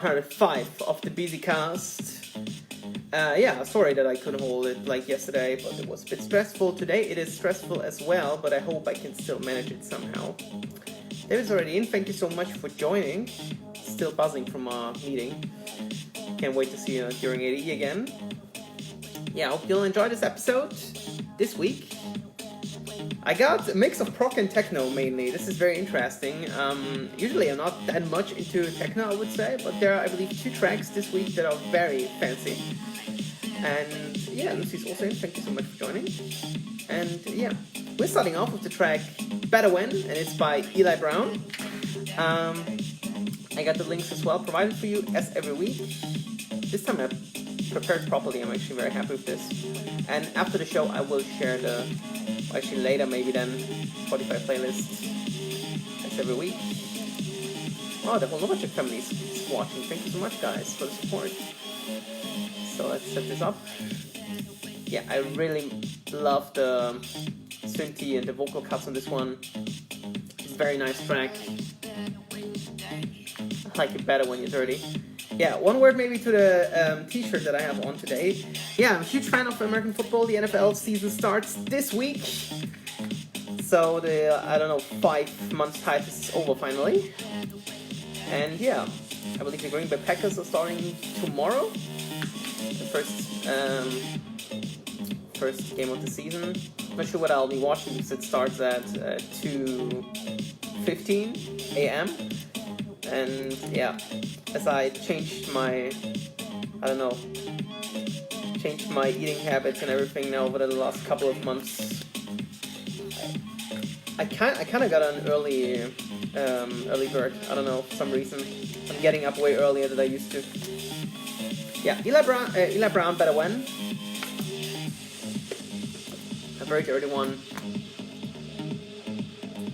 105 of the Bisicast. Yeah, sorry that I couldn't hold it like yesterday, but it was a bit stressful. Today it is stressful as well, but I hope I can still manage it somehow. David's already in, thank you so much for joining. Still buzzing from our meeting. Can't wait to see you during ADE again. Yeah, I hope you'll enjoy this episode this week. I got a mix of prog and techno mainly. This is very interesting. Usually I'm not that much into techno, I would say, but there are, I believe, 2 tracks this week that are very fancy. And yeah, Lucy's also in. Thank you so much for joining. And yeah, we're starting off with the track Better When, and it's by Eli Brown. I got the links as well provided for you as every week. This time I prepared properly. I'm actually very happy with this. And after the show, I will share the, actually later maybe then, Spotify playlist as every week. Oh, the whole Novacek family is watching. Thank you so much, guys, for the support. So let's set this up. Yeah, I really love the synthy and the vocal cuts on this one. It's a very nice track. I like it better when you're dirty. Yeah, one word maybe to the t-shirt that I have on today. Yeah, I'm a huge fan of American football. The NFL season starts this week. So the, 5 months hiatus is over finally. And yeah, I believe the Green Bay Packers are starting tomorrow. The first game of the season. Not sure what I'll be watching because it starts at 2:15 a.m. And yeah, as I changed my eating habits and everything now over the last couple of months, I kind of got an early bird. I don't know, for some reason. I'm getting up way earlier than I used to. Yeah, Eli Brown, Better When. A very dirty one.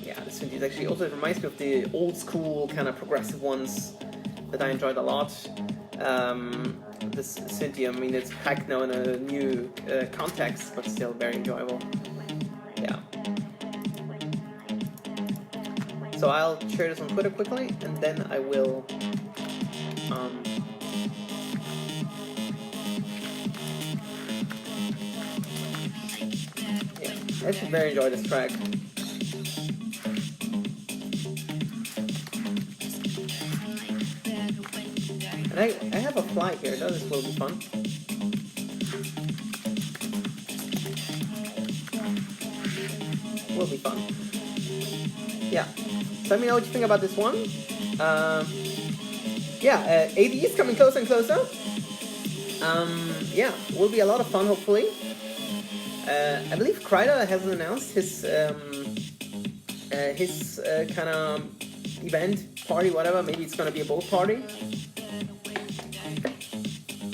Yeah, this synth actually also reminds me of the old school kind of progressive ones that I enjoyed a lot. This synth, I mean, it's packed now in a new context, but still very enjoyable. Yeah. So I'll share this on Twitter quickly, and then I will I actually very enjoy this track. And I have a fly here, so this will be fun. Will be fun. Yeah. So let me know what you think about this one. AD is coming closer and closer. Yeah, will be a lot of fun, hopefully. I believe Kreider has announced his kind of event, party, whatever. Maybe it's going to be a boat party.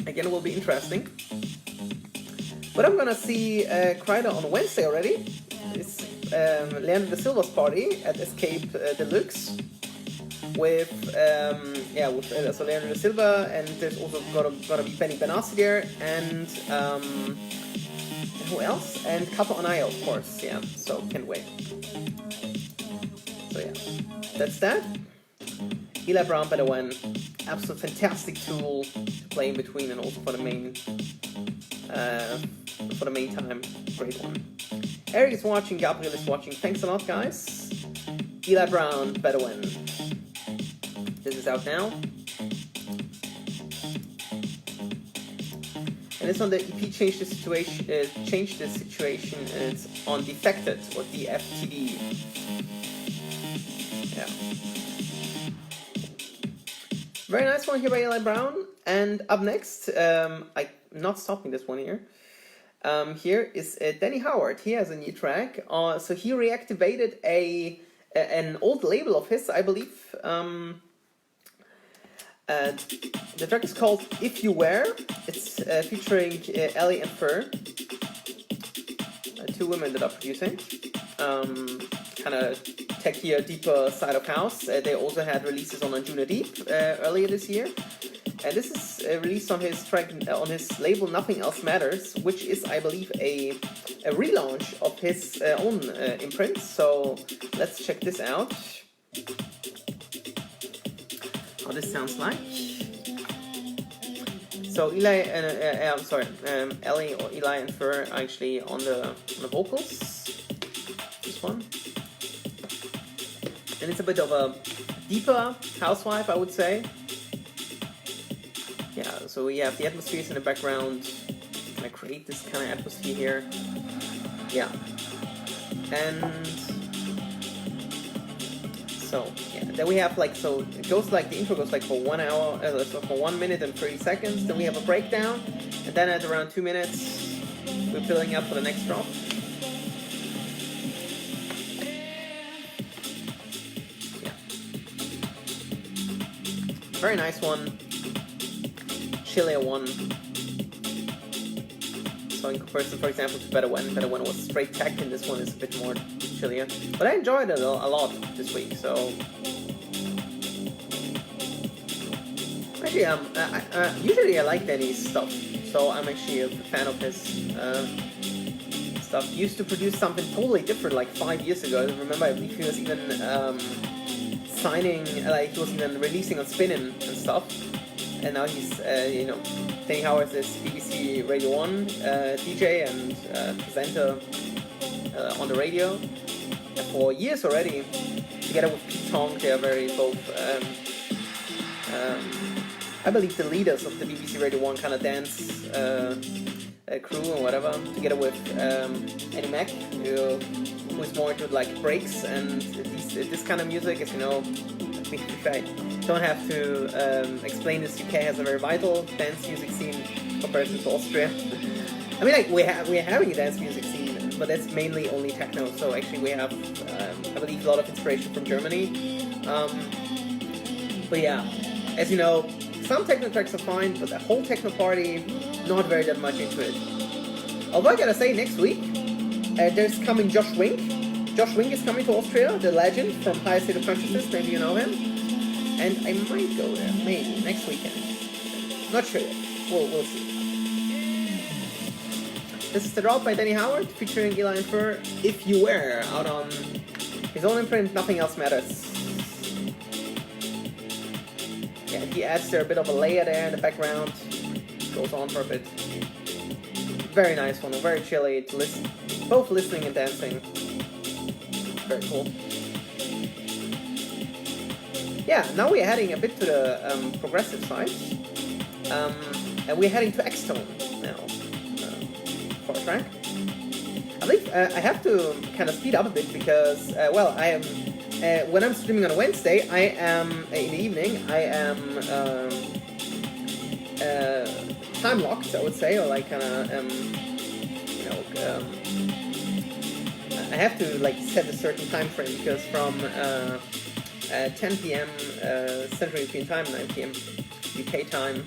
Again, it will be interesting. But I'm going to see Kreider on Wednesday already. It's Leandro da Silva's party at Escape Deluxe with Leandro da Silva, and there's also gonna be Benny Benassi there, and who else? And Kappa Anaya, of course. Yeah, so can't wait. So yeah, that's that. Eli Brown, Better When, absolute fantastic tool to play in between and also for the main time. Great one. Eric is watching, Gabriel is watching. Thanks a lot, guys. Eli Brown, Better When. This is out now. And it's on the EP Change the Situation. It's on Defected or DFTD. Yeah. Very nice one here by Eli Brown. And up next, I'm not stopping this one here. Here is Danny Howard. He has a new track. So he reactivated an old label of his, I believe. The track is called If You Were. It's featuring Ellie and Fer, 2 women that are producing. Kind of techier, deeper side of house. They also had releases on Anjuna Deep earlier this year. And this is released on his track on his label Nothing Else Matters, which is, I believe, a relaunch of his own imprint. So let's check this out. How this sounds like. So Ellie or Eli and Fer are actually on the vocals. This one, and it's a bit of a deeper house vibe, I would say. Yeah, so we have the atmospheres in the background. Can I create this kind of atmosphere here? Yeah, and so yeah, then we have like, so it goes like, the intro goes like for 1 hour, so for 1 minute and 30 seconds. Then we have a breakdown, and then at around 2 minutes, we're building up for the next drop. Yeah, very nice one. Chillier one. So in comparison, for example, to Better When was straight tech, and this one is a bit more chillier. But I enjoyed it a lot this week. So actually, usually I like Deniz stuff. So I'm actually a fan of his stuff. He used to produce something totally different like 5 years ago. I remember, I believe he was even signing, like he was even releasing on Spinnin' and stuff. And now he's, Danny Howard is BBC Radio 1 DJ and presenter on the radio. And for years already, together with Pete Tong, they are very both, I believe, the leaders of the BBC Radio 1 kind of dance crew or whatever. Together with Annie Mac, who is more into like breaks and this kind of music, as you know. I don't have to explain this. UK has a very vital dance music scene compared to Austria. I mean, like we're having a dance music scene, but that's mainly only techno. So actually, we have, I believe, a lot of inspiration from Germany. But yeah, as you know, some techno tracks are fine, but the whole techno party, not very that much into it. Although I gotta say, next week there's coming Josh Wink. Josh Wink is coming to Austria, the legend from Higher State of Consciousness, maybe you know him. And I might go there, maybe, next weekend. Not sure yet. We'll see. This is The Drop by Danny Howard, featuring Eli and Fer, If You Were, out on his own imprint, Nothing Else Matters. Yeah, he adds there a bit of a layer there in the background. Goes on for a bit. Very nice one, very chilly to listen, both listening and dancing. Very cool. Yeah, now we're heading a bit to the progressive side, and we're heading to X-Tone now for a track. I believe I have to kind of speed up a bit because, I am when I'm streaming on a Wednesday, I am in the evening. I am time locked, I would say, or like kind of I have to like set a certain time frame because from 10 p.m. Central European Time, 9 p.m. UK time,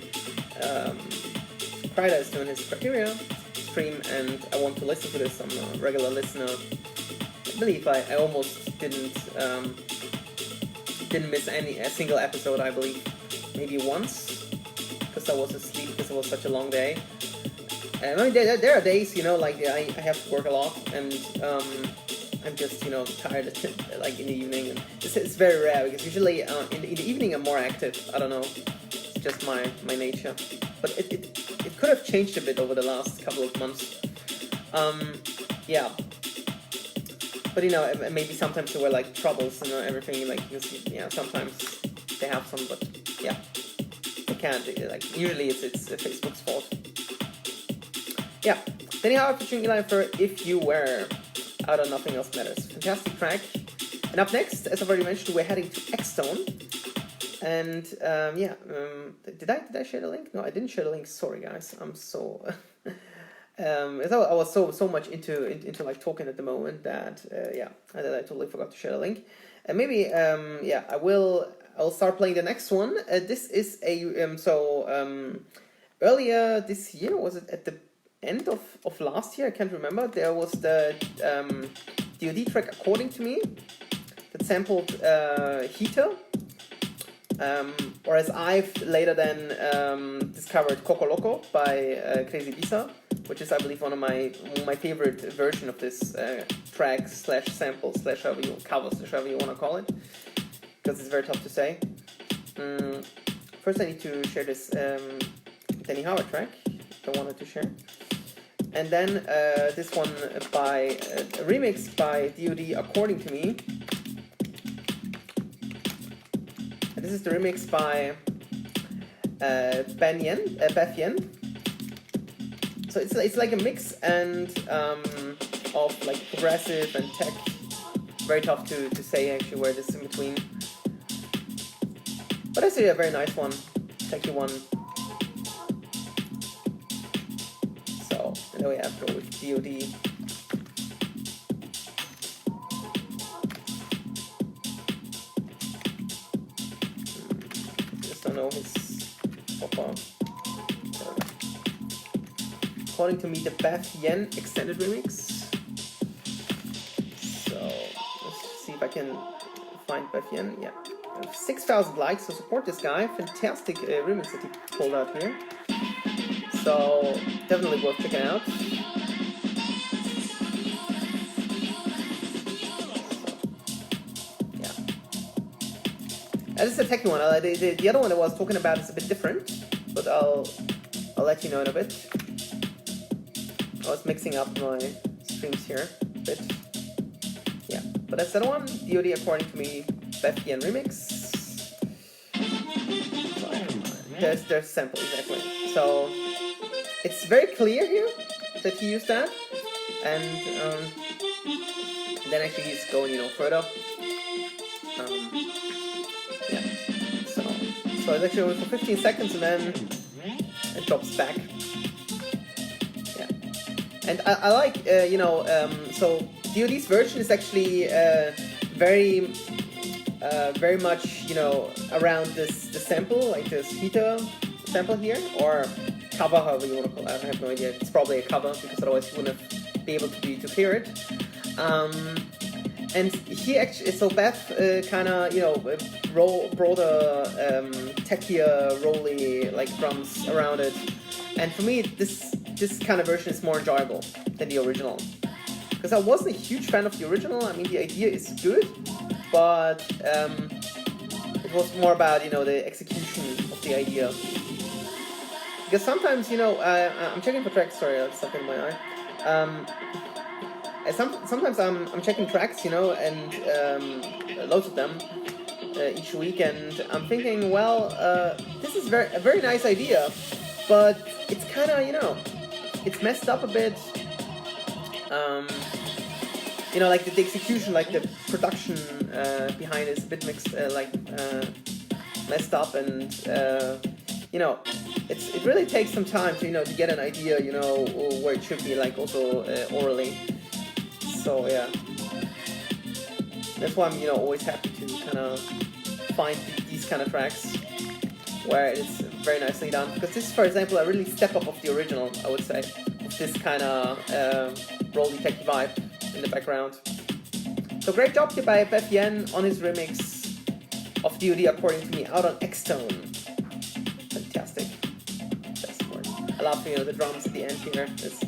Kryder is doing his Criteria stream, and I want to listen to this. I'm a regular listener. I believe I almost didn't miss a single episode, I believe. Maybe once, because I was asleep because it was such a long day. I mean, there are days, like I have to work a lot, and I'm just, tired, like in the evening. And it's very rare because usually in the evening I'm more active. I don't know, it's just my nature. But it could have changed a bit over the last couple of months. Yeah. But maybe sometimes there were like troubles and everything. Like sometimes they have some, but yeah, they can't. Like usually it's Facebook's fault. Yeah. Anyhow, featuring Eli for If You Were, out of Nothing Else Matters. Fantastic track. And up next, as I've already mentioned, we're heading to X-Tone. And did I share the link? No, I didn't share the link. Sorry, guys. I'm so. I was so much into like talking at the moment that I totally forgot to share the link. And maybe I'll start playing the next one. This is earlier this year, was it at the end of last year? I can't remember. There was the DoD track According to Me that sampled Heater, or as I've later then discovered, Coco Loco by Crazy Bisa, which is, I believe, one of my favorite version of this track / sample / however you cover / however you want to call it, because it's very tough to say. First, I need to share this Danny Howard track I wanted to share. And then this one by a remix by DoD, According to Me. And this is the remix by Beth Yen. So it's like a mix and of like progressive and tech. Very tough to say actually where this is in between. But I say a very nice one, techy one. So there we have to go with DoD. Just don't know his proper. According to Me, the Beth Yen extended remix. So let's see if I can find Beth Yen. Yeah. 6,000 likes, so support this guy. Fantastic remix that he pulled out here. So definitely worth checking out. So, yeah. This is a techno one. The other one I was talking about is a bit different, but I'll let you know in a bit. I was mixing up my streams here a bit. Yeah, but that's the other one. DoD, According to Me, Beth Yen remix. There's sample, exactly. So it's very clear here that he used that, and then actually he's going, further. Yeah. So it's actually only for 15 seconds, and then it drops back. Yeah. And I like, so DoD's version is actually very much, around this sample, like this heater sample here, or cover, however you want to call it. I have no idea. It's probably a cover because otherwise you wouldn't have been able to hear it. And he actually, so Beth kind of, broader, techier, rolly, like drums around it. And for me, this kind of version is more enjoyable than the original. Because I wasn't a huge fan of the original. I mean, the idea is good, but it was more about, the execution of the idea. Because sometimes, I'm checking for tracks, sorry, that's something in my eye. Sometimes I'm checking tracks, and loads of them each week, and I'm thinking, well, this is a very nice idea, but it's kind of, it's messed up a bit. Like the execution, like the production behind it is a bit mixed, messed up, and it really takes some time to to get an idea, where it should be, like also orally. So yeah, that's why I'm always happy to kind of find these kind of tracks where it's very nicely done. Because this is, for example, a really step up of the original, I would say, with this kind of rolly tech vibe in the background. So great job here by Beth Yen on his remix of DoD, According to Me, out on X-Tone. Fantastic. Best word. I love the drums at the end here. It's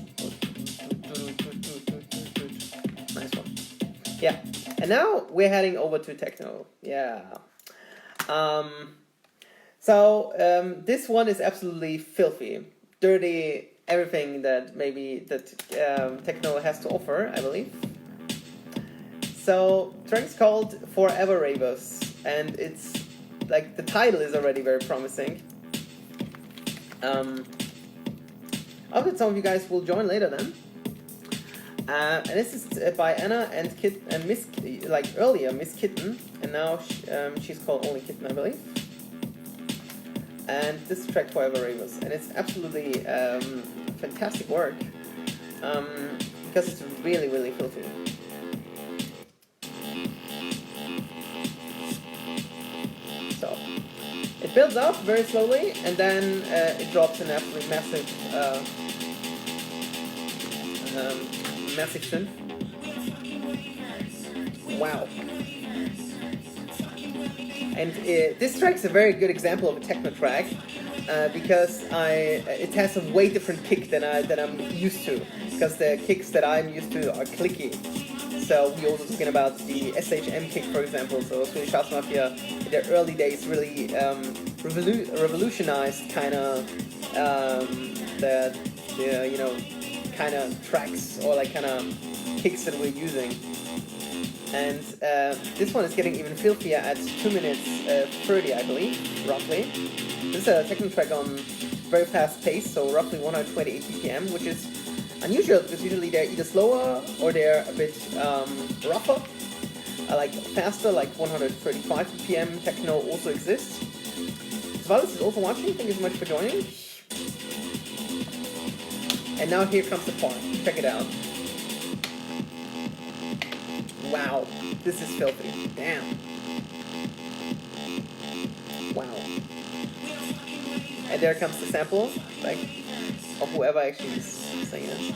nice one. Yeah. And now we're heading over to techno. Yeah. This one is absolutely filthy, dirty, everything that techno has to offer, I believe. So, the track is called Forever Ravers, and it's like the title is already very promising. I hope that some of you guys will join later then. And this is by Anna and Miss Kitten, and now she's called only Kitten, I believe. And this is track Forever Ravers, and it's absolutely fantastic work because it's really, really filthy. So it builds up very slowly, and then it drops an absolutely massive synth. Wow. And this track is a very good example of a techno track because it has a way different kick than I'm used to, because the kicks that I'm used to are clicky. So we're also talking about the SHM kick, for example. So Swedish House Mafia in their early days really revolutionized kind of the kind of tracks or like kind of kicks that we're using. And this one is getting even filthier at 2 minutes 30, I believe, roughly. This is a techno track on very fast pace, so roughly 128 BPM, which is unusual because usually they're either slower or they're a bit rougher. I like faster, like 135 BPM techno also exists. Svalis is also watching, thank you so much for joining. And now here comes the part, check it out. Wow, this is filthy, damn. Wow. And there comes the sample, like, of whoever actually is saying it.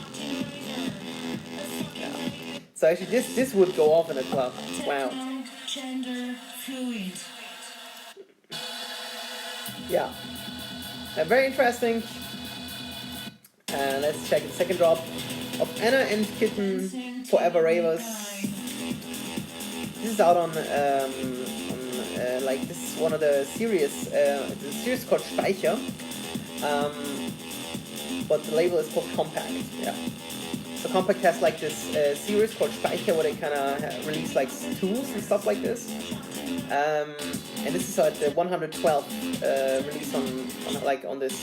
Yeah. So actually this would go off in a club, wow. Yeah, very interesting. Let's check the second drop of ANNA and KITTIN, Forever Ravers. This is out on like this is one of the series. The series called Speicher, but the label is called Compact. Yeah. So Compact has like this series called Speicher where they kind of release like tools and stuff like this. And this is at the 112th release on this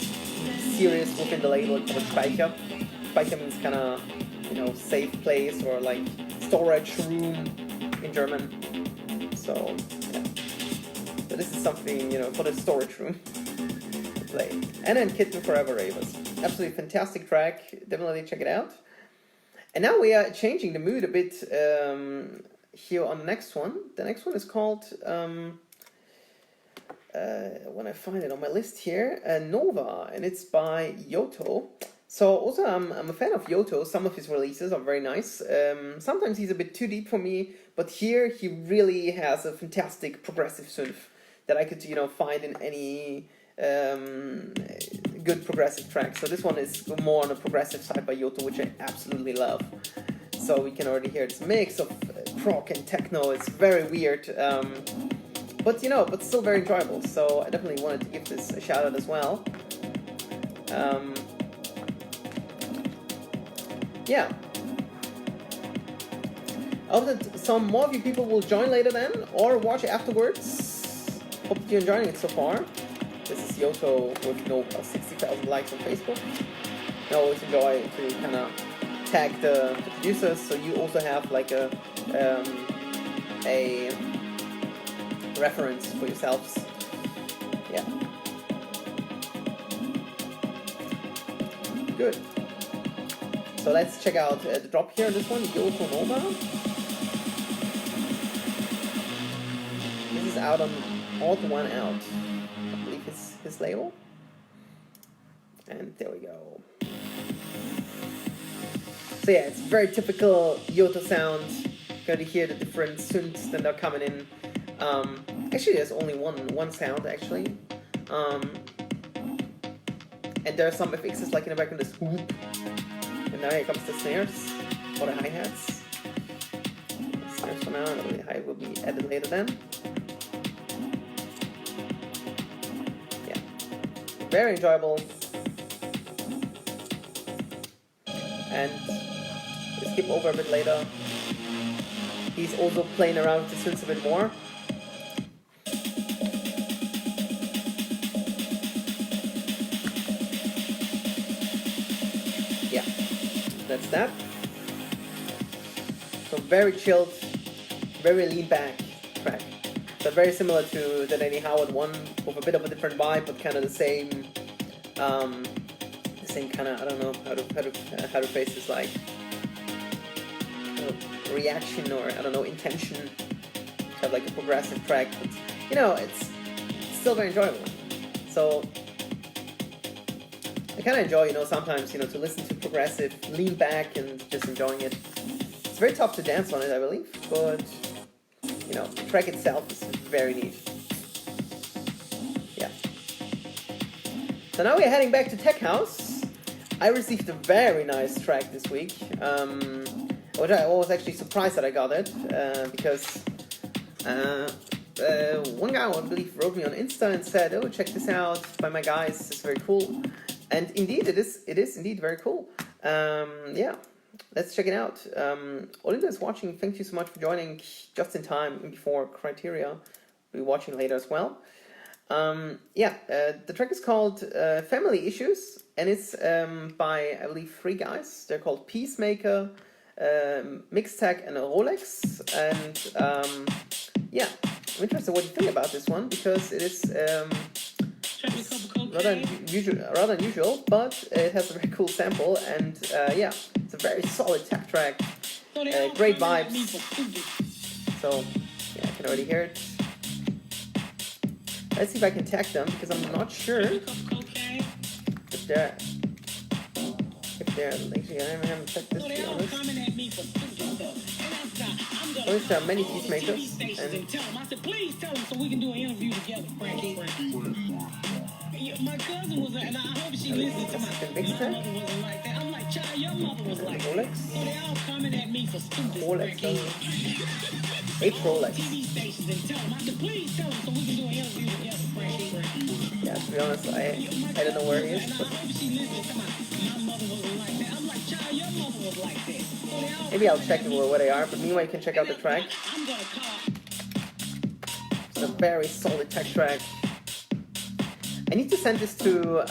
series within the label called Speicher. Speicher means kind of safe place or like storage room in German. So yeah. So this is something for the storage room to play. ANNA and KITTIN, Forever Ravers. Absolutely fantastic track. Definitely check it out. And now we are changing the mood a bit here on the next one. The next one is called, when I find it on my list here, Nova, and it's by Yoto. So also I'm a fan of Yoto. Some of his releases are very nice. Sometimes he's a bit too deep for me, but here he really has a fantastic progressive synth that I could find in any good progressive track. So this one is more on the progressive side by Yoto, which I absolutely love. So we can already hear this mix of prog and techno. It's very weird, but still very enjoyable. So I definitely wanted to give this a shout out as well. Yeah. I hope that some more of you people will join later then, or watch afterwards. Hope you're enjoying it so far. This is Yoto with 60,000 likes on Facebook. I always enjoy to kind of tag the producers, so you also have like a reference for yourselves. Yeah. Good. So let's check out the drop here on this one, Yoto Nova. This is out on Odd One Out. I believe his label. And there we go. So yeah, it's very typical Yoto sound. Going to hear the different synths that are coming in. Actually, there's only one sound actually. And there are some FXs like in the background, this whoop. And now here comes the snares or the hi-hats. Snares for now, and the hi will be added later then. Yeah, very enjoyable. And we skip over a bit later. He's also playing around with the synths a bit more. Yeah, that's that. So very chilled, very lean back track. So very similar to the Danny Howard one, with a bit of a different vibe, but kind of the same kind of, I don't know how to phrase this, like reaction or I don't know, intention to have like a progressive track, but it's still very enjoyable. So I kind of enjoy sometimes to listen to progressive, lean back and just enjoying it. It's very tough to dance on it, I believe, but the track itself is very neat. Yeah. So now we're heading back to Tech House. I received a very nice track this week, which I was actually surprised that I got it, because one guy, I believe, wrote me on Insta and said, "Oh, check this out by my guys. It's very cool." And indeed, it is. It is indeed very cool. Yeah, let's check it out. Olinda is watching. Thank you so much for joining just in time before Criteria. We'll be watching later as well. Yeah, the track is called Family Issues, and it's by, I believe, 3 guys. They're called Peacemaker, Mixtag, and Rolex. And yeah, I'm interested what you think about this one, because it is rather unusual, but it has a very cool sample, and yeah, it's a very solid tech track, great vibes. So yeah, I can already hear it. Let's see if I can tag them, because I'm not sure if they're actually, I haven't checked this, to be honest. Notice there are many peacemakers, and my cousin was and I hope she listens to my mother wasn't like that. I'm like, child, your mother was like that. Rolex? So they all coming at me for stupid Rolex. 8 Rolex. TV stations and tell them, I said, please tell them so we can do an interview together, Frankie. Yeah, to be honest, I don't know where he is. But I hope she listens to my mother wasn't like that. I'm like, child, your mother was like that. So maybe I'll check where they are, but meanwhile you can check out the track. It's a very solid tech track. I need to send this to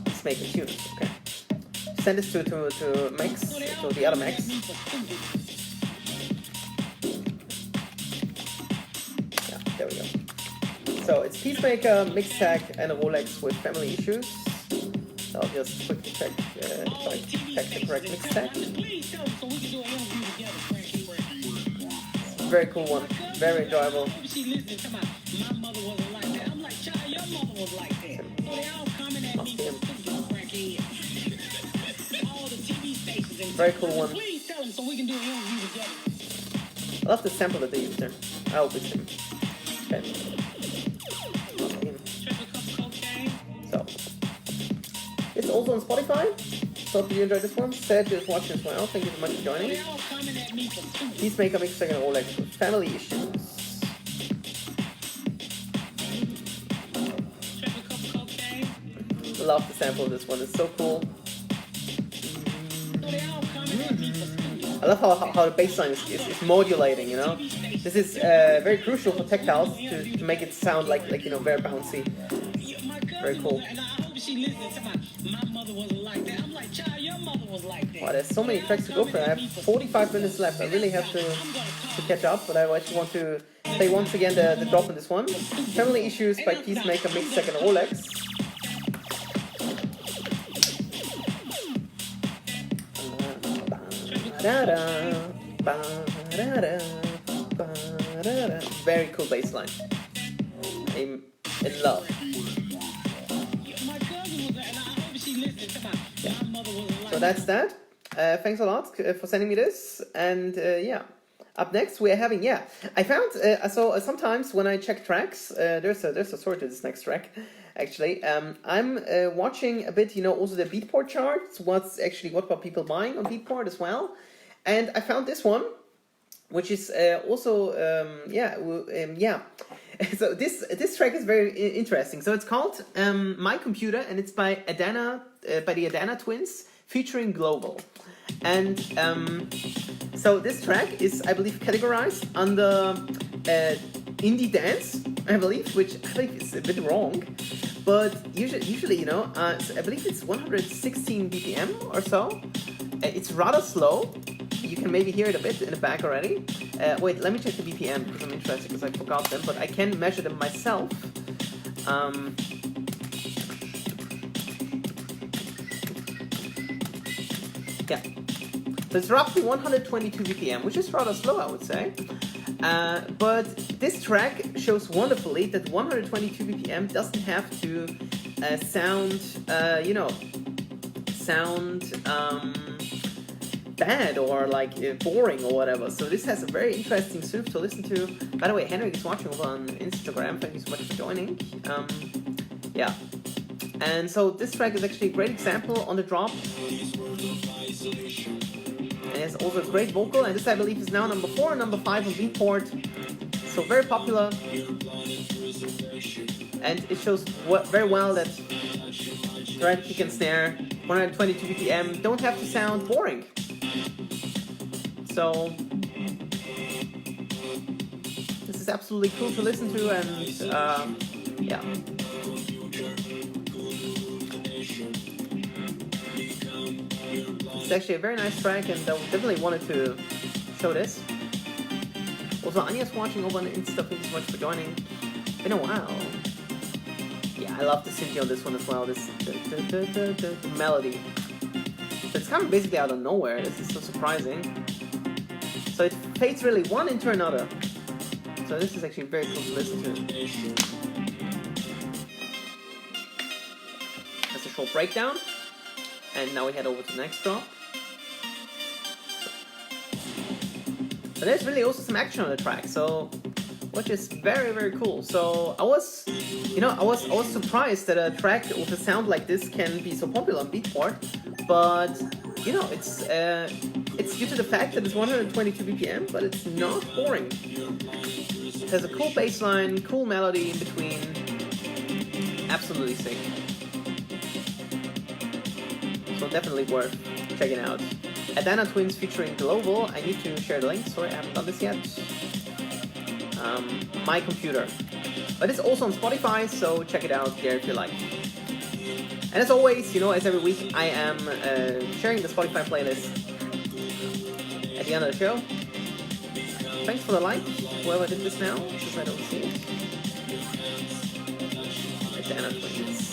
let's make a tune. Okay. Send this to Max, to the other Max. Yeah, there we go. So it's Peacemaker, Mixtag, and a Rolex with Family Issues. So I'll just quickly check the correct Mixtag. Very cool one, very enjoyable. Must be him. Very cool one. I love the sample that they used there. I hope it's him. Okay. Must be him. So, it's also on Spotify. So hope you enjoyed this one. Sergio is watching as well. Thank you so much for joining. Peacemaker, Mixtag, and Rolex with Family Issues. Love the sample of this one. It's so cool. I love how the bass line is modulating, you know. This is very crucial for tech house to make it sound like you know, very bouncy. Very cool. Wow, there's so many tracks to go for. I have 45 minutes left. I really have to catch up, but I actually want to play once again the drop on this one. Family Issues by Peacemaker, Mixtag, and Rolex. Very cool bass line. I'm in love. Yeah. So that's that. Thanks a lot for sending me this. And yeah, up next we're having, yeah, I found, so sometimes when I check tracks, there's a sort of this next track. Actually, I'm watching a bit, you know, also the Beatport charts. What are people buying on Beatport as well? And I found this one, which is also yeah. So this track is very interesting. So it's called My Computer, and it's by the ANNA twins, featuring Global. And so this track is, I believe, categorized under indie dance, I believe, which I think is a bit wrong. But usually, you know, so I believe it's 116 BPM or so. It's rather slow. You can maybe hear it a bit in the back already. Wait, let me check the BPM because I'm interested, because I forgot them, but I can measure them myself. Yeah. So it's roughly 122 BPM, which is rather slow, I would say. But this track shows wonderfully that 122 BPM doesn't have to sound, you know, bad or like boring or whatever. So this has a very interesting surf to listen to. By the way, Henrik is watching over on Instagram. Thank you so much for joining. Yeah. And so this track is actually a great example on the drop. And it's also a great vocal, and this I believe is now number 4 and number 5 on Beatport. So very popular. And it shows very well that thread, kick and snare, 122 BPM don't have to sound boring. So this is absolutely cool to listen to, and yeah. It's actually a very nice track, and I definitely wanted to show this. Also, Anya's watching over on Insta. Thank you so much for joining. Been a while. Yeah, I love the synth on this one as well. This the melody. So it's coming basically out of nowhere. This is so surprising. So it fades really one into another. So this is actually very cool to listen to. That's a short breakdown. And now we head over to the next drop. But there's really also some action on the track, so which is very, very cool. So I was surprised that a track with a sound like this can be so popular on Beatport, but you know, it's due to the fact that it's 122 BPM, but it's not boring. It has a cool bass line, cool melody in between. Absolutely sick. So definitely worth checking out. ANNA Twins featuring Global. I need to share the link. Sorry, I haven't done this yet. My computer. But it's also on Spotify, so check it out there if you like. And as always, you know, as every week, I am sharing the Spotify playlist at the end of the show. Thanks for the like, whoever did this now, because I don't see it. It's ANNA Twins.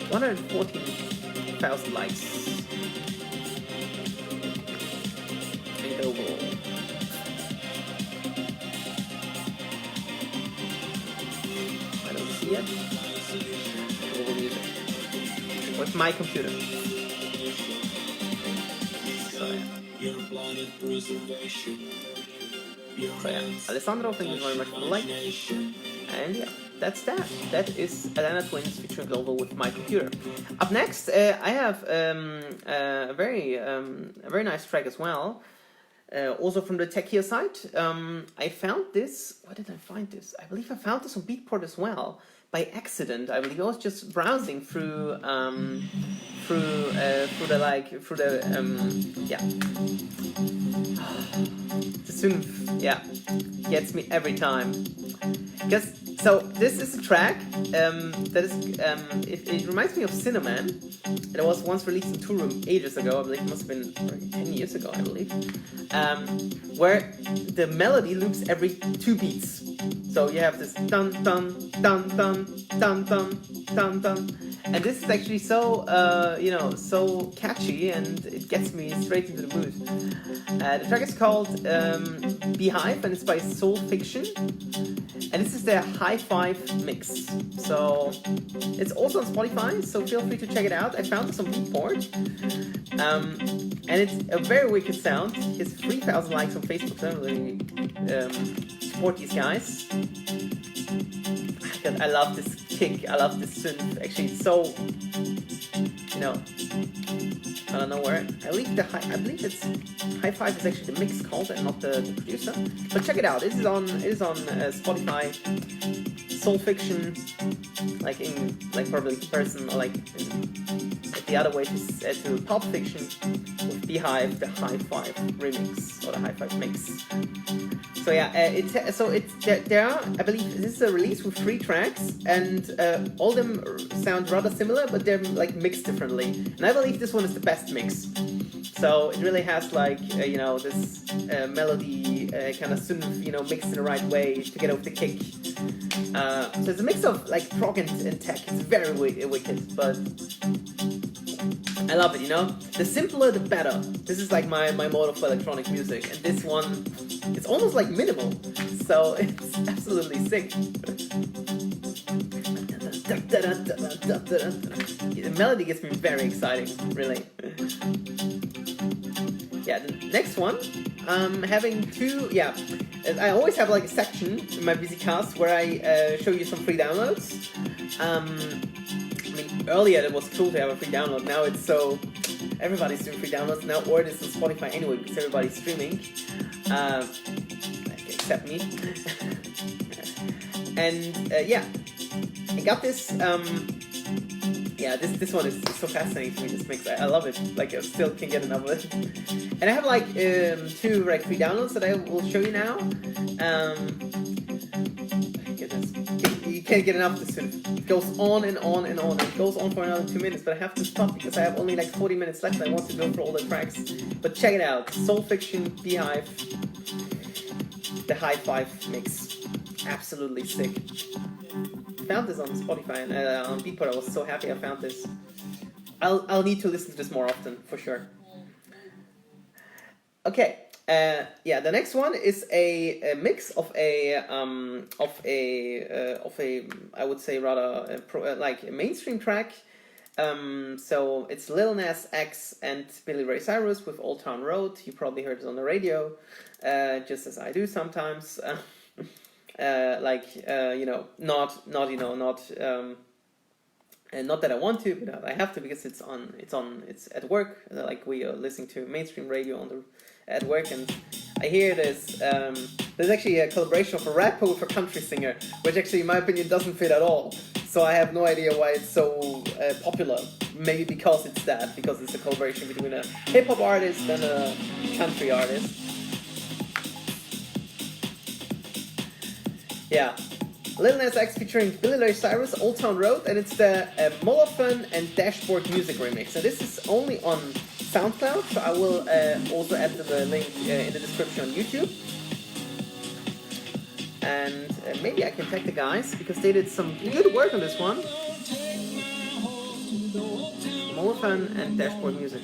114,000 likes. And global. I don't see it. Global music. With my computer. So yeah. Alessandro, thank you very much for the like. And yeah, that's that. That is ANNA Twins featuring Global with My Computer. Up next, I have a very nice track as well. Also from the techier side. I found this. Where did I find this? I believe I found this on Beatport as well by accident. I believe I was just browsing through the synth, yeah, gets me every time. So this is a track that is it reminds me of Cinnamon. It was once released in Two Room ages ago. I believe it must have been 10 years ago. I believe, where the melody loops every 2 beats. So you have this dun dun dun dun dun dun dun dun, and this is actually so so catchy, and it gets me straight into the mood. The track is called Beehive, and it's by Soul Fiction. And this is their high five mix. So it's also on Spotify, so feel free to check it out. I found this on Beatport. And it's a very wicked sound. He has 3,000 likes on Facebook, so I really support these guys. I love this kick, I love this synth. Actually, it's so, I don't know where. I believe it's High Five is actually the mix called and not the producer. But check it out. It is on Spotify. Soul Fiction, like probably comparison or the other way to Pulp Fiction with Beehive, the High Five remix or the High Five mix. So yeah, there are, I believe this is a release with 3 tracks, and all of them sound rather similar, but they're mixed differently. And I believe this one is the best mix. So it really has this melody kind of synth, mixed in the right way to get over the kick. So it's a mix of prog and tech. It's very wicked, but I love it. The simpler the better. This is my motto for electronic music, and this one, it's almost minimal, so it's absolutely sick. The melody gets me very exciting, really. Yeah, the next one, having 2, I always have a section in my Bisicast where I show you some free downloads. earlier it was cool to have a free download. Now it's so everybody's doing free downloads now, or it is on Spotify anyway because everybody's streaming, except me. And yeah, I got this. Yeah, this one is so fascinating to me. This mix, I love it. Like I still can't get enough of it. And I have like 2 like free downloads that I will show you now. You can't get enough. This it goes on and on and on. It goes on for another 2 minutes, but I have to stop because I have only like 40 minutes left. I want to go through all the tracks. But check it out: Soul Fiction, Beehive, the High Five mix, absolutely sick. Found this on Spotify and on Beatport. I was so happy I found this. I'll need to listen to this more often for sure. Okay, yeah. The next one is a mix of a I would say rather like a mainstream track. So it's Lil Nas X and Billy Ray Cyrus with Old Town Road. You probably heard it on the radio, just as I do sometimes. Not that I want to, but I have to because it's at work. Like we are listening to mainstream radio at work, and I hear this. There's actually a collaboration of a rapper with a country singer, which actually, in my opinion, doesn't fit at all. So I have no idea why it's so popular. Maybe because it's a collaboration between a hip hop artist and a country artist. Yeah, Lil Nas X featuring Billy Ray Cyrus, Old Town Road, and it's the Molofon and Dashboard Music remix. And this is only on Soundcloud, so I will also add the link in the description on YouTube. And maybe I can tag the guys, because they did some good work on this one. Molofon and Dashboard Music.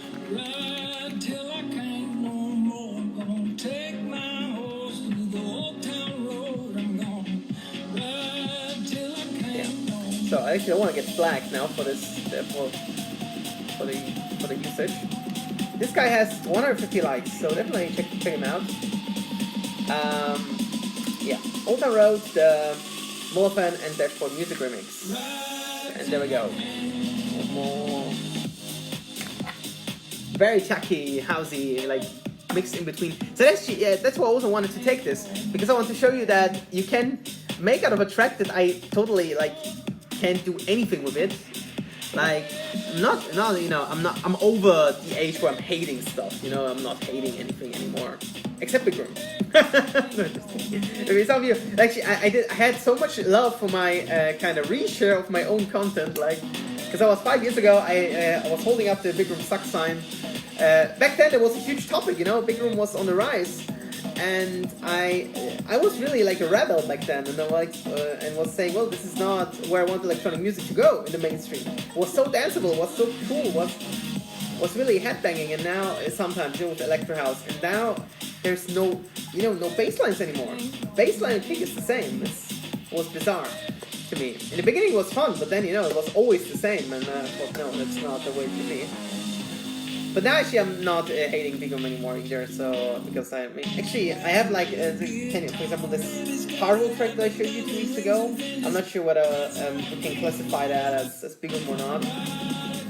So I actually don't want to get flagged now for this for the usage. This guy has 150 likes, so definitely check him out. Yeah, Old Town Road, the Molofon and Dashboard Music remix, and there we go. More very tacky, housey, like mixed in between. So actually, yeah, that's why I also wanted to take this, because I want to show you that you can make out of a track that I totally like. Can't do anything with it. Like, not I'm over the age where I'm hating stuff. I'm not hating anything anymore, except Big Room. No, just kidding. Okay, some of you actually, I had so much love for my kind of reshare of my own content, like, because I was 5 years ago. I was holding up the Big Room suck sign. Back then, it was a huge topic. Big Room was on the rise. And I was really like a rebel back then, and and was saying, well, this is not where I want electronic music to go in the mainstream. It was so danceable, was so cool, was really headbanging, and now sometimes with electro house, and now there's no bass lines anymore. Bassline and kick is the same. It was bizarre to me. In the beginning it was fun, but then it was always the same, and I thought, no, that's not the way to be. But now actually I'm not hating Big Room anymore either, so, because I have like, for example, this Hardwell track that I showed you 2 weeks ago. I'm not sure whether we can classify that as Big Room or not,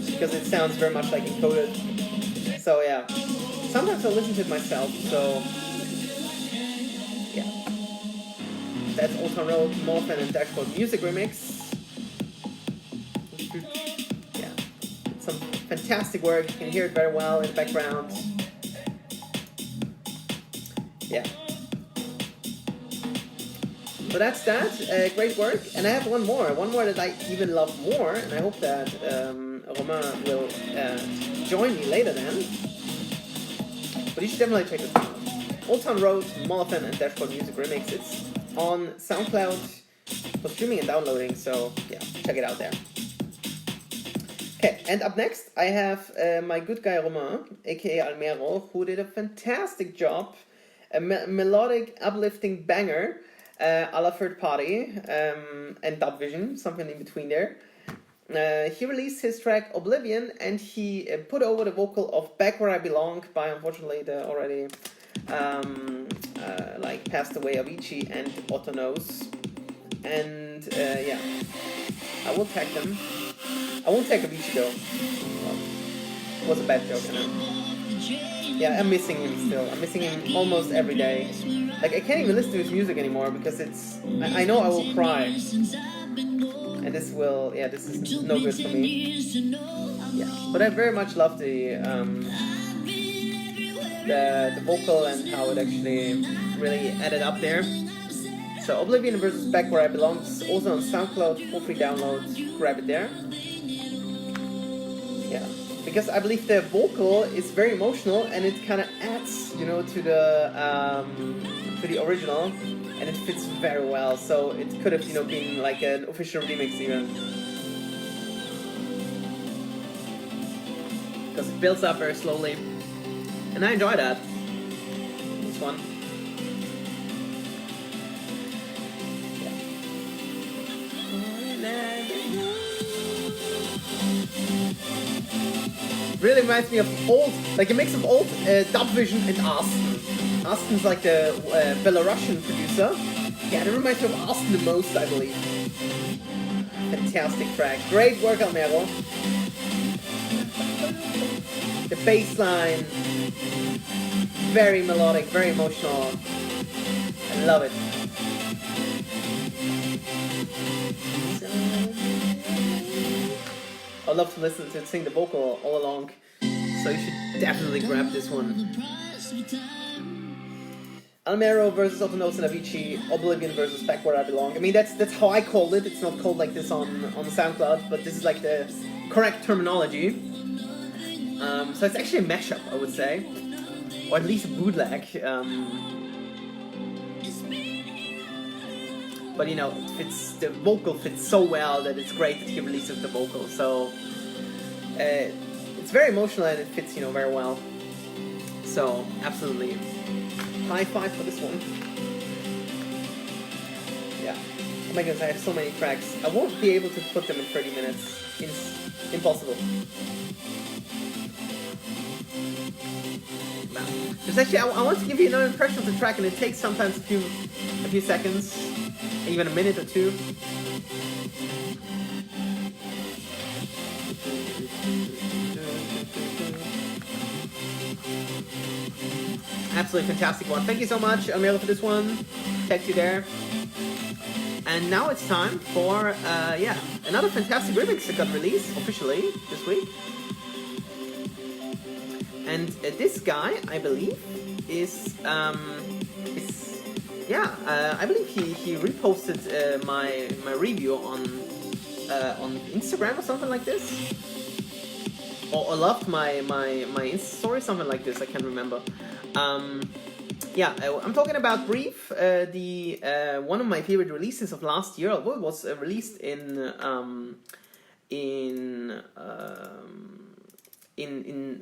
because it sounds very much like encoded. So yeah, sometimes I listen to it myself, so yeah. That's Old Town Road, Molofon and Dashboard Music remix. Some fantastic work. You can hear it very well in the background. Yeah. So that's that. Great work. And I have one more that I even love more, and I hope that Romain will join me later then. But you should definitely check this out. Old Town Road, Molofon and Dashboard Music remix. It's on SoundCloud for streaming and downloading, so yeah, check it out there. Okay, and up next I have my good guy Romain, aka Almero, who did a fantastic job, a melodic, uplifting banger, a la Third Party and Dub Vision, something in between there. He released his track Oblivion, and he put over the vocal of Back Where I Belong by, unfortunately, the already passed away Avicii and Otto Knows. And yeah, I will tag them. I I won't take Avicii though. Well, it was a bad joke, I know. Yeah, I'm missing him still. I'm missing him almost every day. Like, I can't even listen to his music anymore because it's... I know I will cry. And this will... Yeah, this is no good for me. Yeah, but I very much love the vocal and how it actually really added up there. So Oblivion versus Back Where I Belong is also on Soundcloud for free download. Grab it there. Yeah, because I believe the vocal is very emotional and it kind of adds, you know, to the original, and it fits very well. So it could have, you know, been like an official remix even, because it builds up very slowly, and I enjoy that. This one. Really reminds me of old, like a mix of old Dubvision and Aston. Aston's like the Belarusian producer. Yeah, that reminds me of Aston the most, I believe. Fantastic track. Great work, Almero. The bass line, very melodic, very emotional. I love it. I love to listen to it sing the vocal all along, so you should definitely grab this one. Almero versus Otonos and Avicii, Oblivion versus Back Where I Belong. I mean, that's how I called it. It's not called like this on SoundCloud, but this is like the correct terminology. So it's actually a mashup, I would say, or at least a bootleg. But you know, the vocal fits so well that it's great that he releases the vocal. So it's very emotional and it fits, you know, very well. So absolutely, high five for this one. Yeah. Oh my goodness, I have so many tracks. I won't be able to put them in 30 minutes. It's impossible. Now, there's actually, I want to give you another impression of the track, and it takes sometimes a few seconds. Even a minute or two. Absolutely fantastic one. Thank you so much, Amira, for this one. Thank you there. And now it's time for another fantastic remix that got released officially this week. And this guy, I believe, is I believe he reposted my review on Instagram or something like this, or loved my Insta story, something like this. I can't remember. I'm talking about Brief, the one of my favorite releases of last year. Although it was released in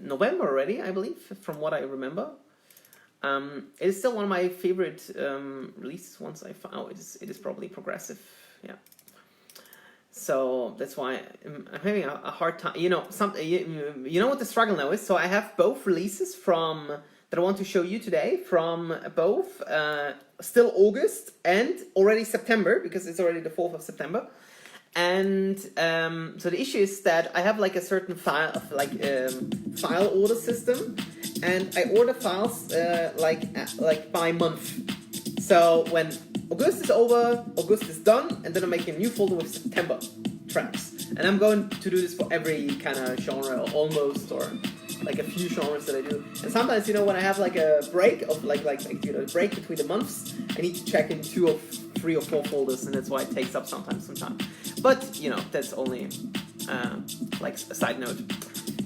November already, I believe, from what I remember. It is still one of my favorite releases. Once I found, oh, it is probably progressive, yeah. So that's why I'm having a hard time. You know, you know what the struggle now is. So I have both releases that I want to show you today from both still August and already September, because it's already the 4th of September. And so the issue is that I have like a certain file order system. And I order files like by month. So when August is over, August is done, and then I'm making a new folder with September tracks. And I'm going to do this for every kind of genre, or almost, or like a few genres that I do. And sometimes, you know, when I have like a break of like a break between the months, I need to check in 2 or 3 or 4 folders, and that's why it takes up some time. But you know, that's only like a side note.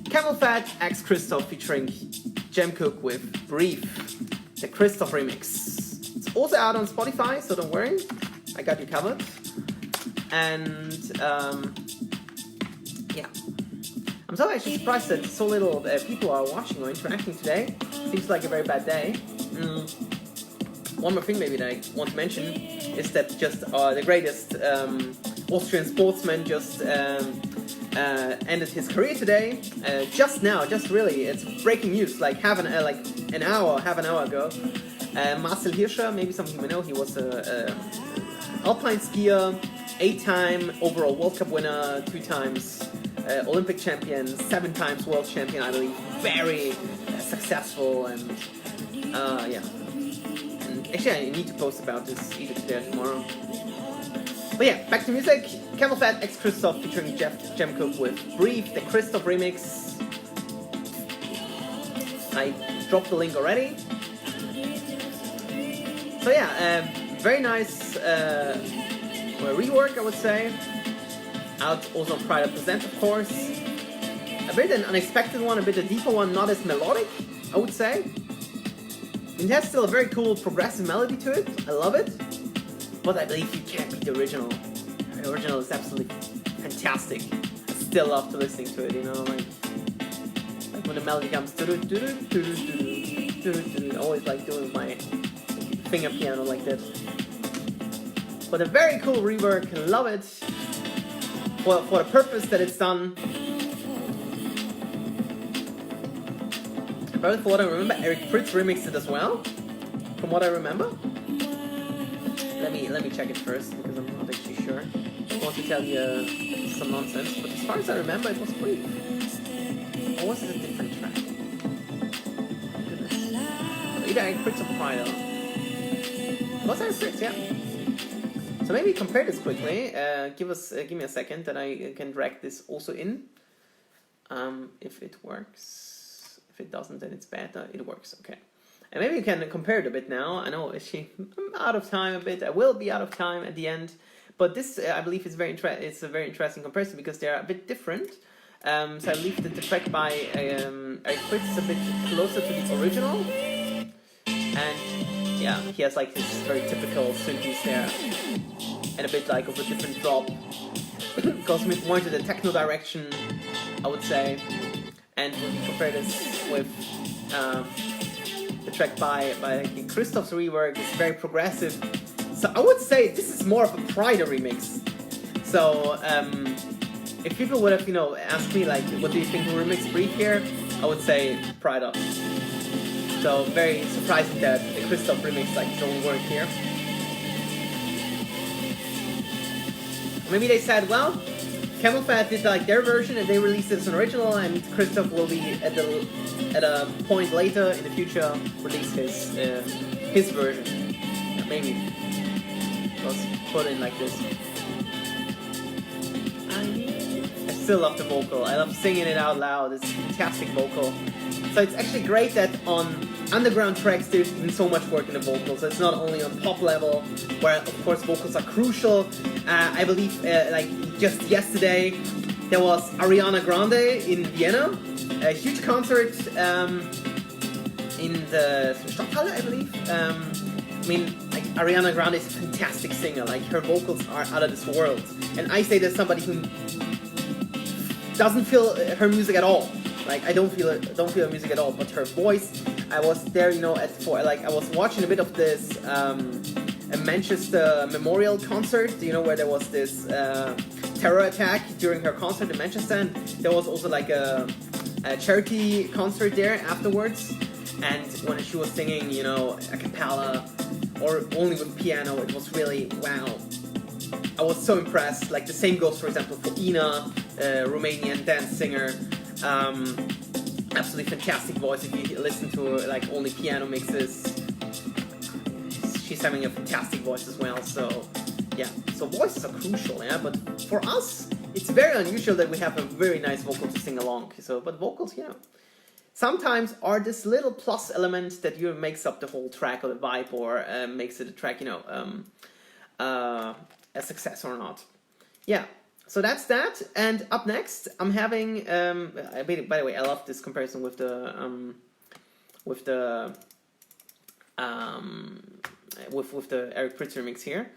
Camel Fat X Christoph featuring Jem Cook with Brief, the Christoph remix. It's also out on Spotify, so don't worry, I got you covered. And I'm so actually surprised that so little people are watching or interacting today. Seems like a very bad day. One more thing maybe that I want to mention is that just the greatest Austrian sportsman just ended his career today. Just really, it's breaking news. Like half an hour ago. Marcel Hirscher, maybe some of you may know, he was a alpine skier, 8-time overall World Cup winner, 2 times Olympic champion, 7 times world champion, I believe. Very successful, and yeah. And actually, I need to post about this either today or tomorrow. But yeah, back to music. Camel Fat x Christoph featuring Jeff Jemcook with Brief, the Christoph remix. I dropped the link already. So yeah, very nice rework, I would say. Out also on Pride Present, of course. A bit an unexpected one, a bit a deeper one, not as melodic, I would say. It has still a very cool progressive melody to it. I love it. But I believe you can't beat the original. The original is absolutely fantastic. I still love to listening to it, you know, like when the melody comes, I always like doing my finger piano like that. But a very cool rework, love it. For the purpose that it's done. But for what I remember, Eric Fritz remixed it as well. From what I remember. Let me check it first because I'm not actually sure. I want to tell you some nonsense, but as far as I remember, it was Brief. Or was it a different track? Either Eric Fritz or Pride. Was Eric Fritz? Yeah. So maybe compare this quickly. Give me a second, that I can drag this also in. If it works. If it doesn't, then it's bad. It works. Okay. And maybe you can compare it a bit now. I know I'm out of time a bit. I will be out of time at the end. But this, I believe, is it's a very interesting comparison because they are a bit different. So I believe that the track by Eric Fritz is a bit closer to the original. And yeah, he has like this very typical synthes there. And a bit like of a different drop. Goes more into the techno direction, I would say. And when you compare this with the track by Christoph's rework, it's very progressive. So I would say this is more of a Pride remix. So if people would have, asked me like, what do you think of remix Brief here? I would say Pride. So very surprising that the Christoph remix like his own work here. Maybe they said, well, Camel Fat did like their version and they released it as an original, and Christoph will be at a point later in the future release his version. Yeah, maybe it was put in like this. I still love the vocal. I love singing it out loud. It's a fantastic vocal. So it's actually great that on underground tracks there's even so much work in the vocals. It's not only on pop level, where of course vocals are crucial. I believe like just yesterday there was Ariana Grande in Vienna, a huge concert in the Stadthalle, I believe. I mean, like Ariana Grande is a fantastic singer. Like her vocals are out of this world, and I say that somebody who doesn't feel her music at all. Like I don't feel her music at all, but her voice. I was there, I was watching a bit of this a Manchester Memorial concert, where there was this terror attack during her concert in Manchester, and there was also like a charity concert there afterwards. And when she was singing, a cappella or only with piano, it was really wow. I was so impressed. Like the same goes, for example, for Ina, Romanian dance singer. Absolutely fantastic voice. If you listen to her, like only piano mixes, she's having a fantastic voice as well. So yeah, so voices are crucial, yeah. But for us, it's very unusual that we have a very nice vocal to sing along. So, but vocals, sometimes are this little plus element that makes up the whole track or the vibe, or makes it a track, a success or not. Yeah. So that's that, and up next I'm having. By the way, I love this comparison with the Eric Fritz remix here.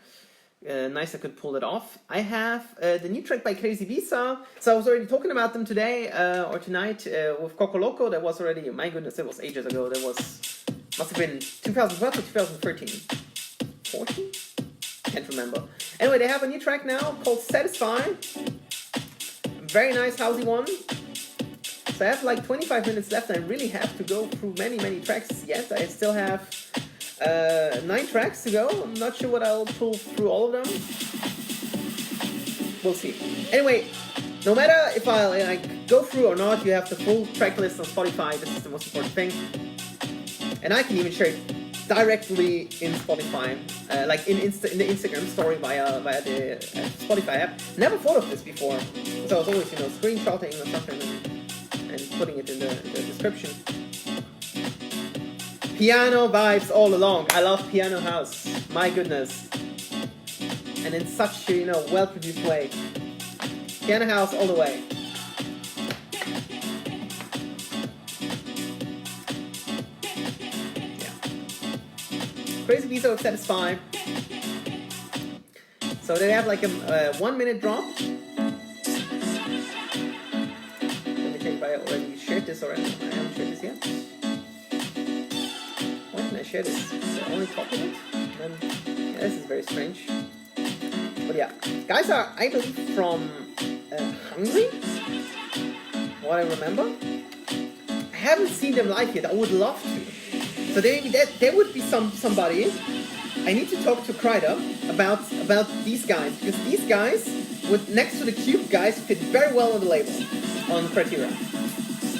Nice, I could pull it off. I have the new track by Crazy Visa. So I was already talking about them today or tonight with Coco Loco. That was already, my goodness, it was ages ago. That must have been 2012 or 2013, 14. Can't remember. Anyway, they have a new track now called Satisfy. Very nice housey one. So I have like 25 minutes left. I really have to go through many tracks yet. I still have 9 tracks to go. I'm not sure what I'll pull through all of them. We'll see. Anyway, no matter if I like, go through or not, you have the full track list on Spotify. This is the most important thing. And I can even share it directly in Spotify, like in the Instagram story via the Spotify app. Never thought of this before. So I was always, screenshotting or something and putting it in the description. Piano vibes all along. I love piano house. My goodness. And in such a, well-produced way. Piano house all the way. Crazy be so satisfied. So they have like a 1 minute drop. Let me check if I already shared this already. I haven't shared this yet. Why didn't I share this? Is I only top of it? Then, yeah, this is very strange. But yeah, guys are, I believe, from Hungary. What I remember. I haven't seen them live yet. I would love to. So there would be somebody. I need to talk to Kreider about these guys, because these guys, next to the Cube guys, fit very well on the label on Criteria,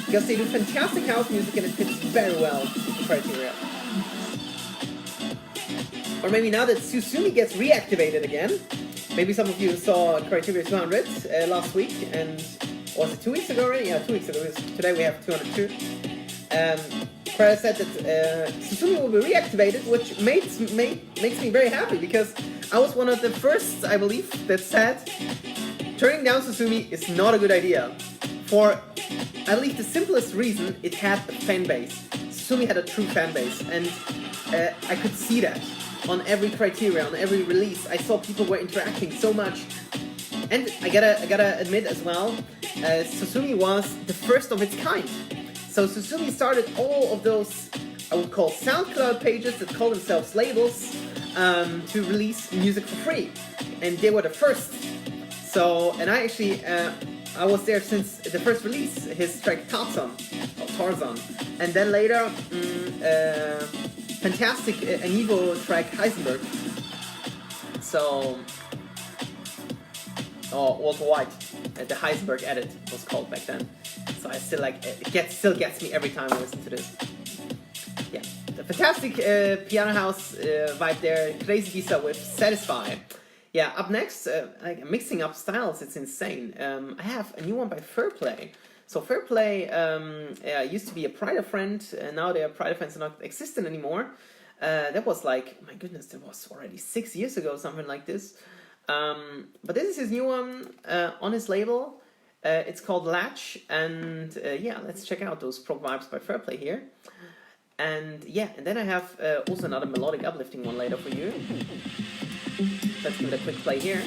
because they do fantastic house music and it fits very well in Criteria. Or maybe now that Susumi gets reactivated again, maybe some of you saw Criteria 200 last week, and was it 2 weeks ago already? Yeah, 2 weeks ago. Today we have 202. Kreider said that Susumi will be reactivated, which makes me very happy, because I was one of the first, I believe, that said turning down Susumi is not a good idea. For, I believe, the simplest reason, it had a fan base. Susumi had a true fan base, and I could see that on every Criteria, on every release. I saw people were interacting so much. And I gotta admit as well, Susumi was the first of its kind. So Susumi started all of those, I would call Soundcloud pages that call themselves labels, to release music for free. And they were the first. So, and I actually, I was there since the first release, his track Tarzan. And then later, fantastic Anivo track Heisenberg. So, Walter White, the Heisenberg edit was called back then. So I still like it. Still gets me every time I listen to this. Yeah, the fantastic piano house vibe there. Crazy Visa with Satisfy. Yeah, up next, like mixing up styles. It's insane. I have a new one by Fehrplay. So Fehrplay used to be a Pride friend, and now their Pride friends are not existent anymore. That was like, my goodness, that was already 6 years ago, something like this. But this is his new one on his label. It's called Latch, and yeah, let's check out those prog vibes by Fehrplay here. And yeah, and then I have also another melodic uplifting one later for you. Let's give it a quick play here.